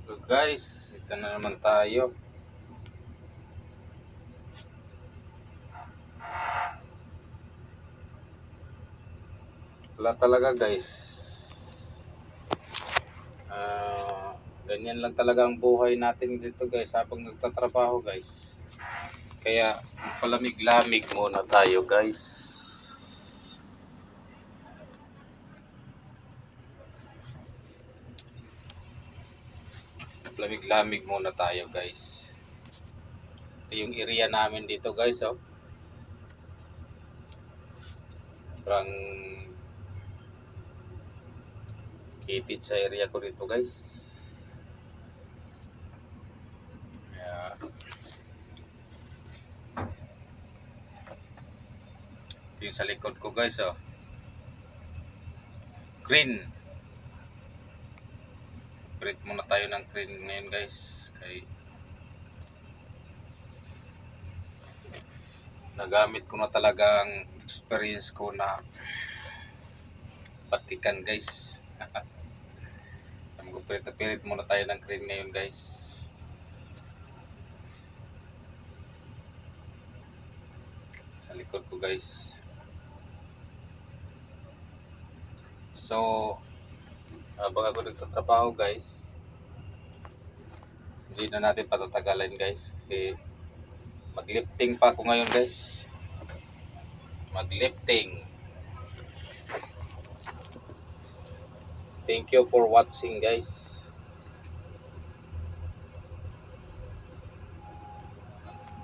So guys, ito na naman tayo. Wala talaga guys. Ganyan lang talaga ang buhay natin dito guys habang nagtatrabaho guys. Kaya palamig-lamig muna tayo guys. Palamig-lamig muna tayo guys. Ito yung area namin dito guys, oh. Sobrang kitid sa area ko dito guys. Kaya ito yung sa likod ko guys, oh. Green. Upgrade muna tayo ng green ngayon guys. Kaya nagamit ko na talaga ang experience ko na patikan guys. Mag-upgrade muna tayo ng green ngayon guys. Sa likod ko guys. So, habang ako nagtatrabaho guys, hindi na natin patatagalan guys. Kasi maglifting pa ako ngayon guys. Maglifting. Thank you for watching guys.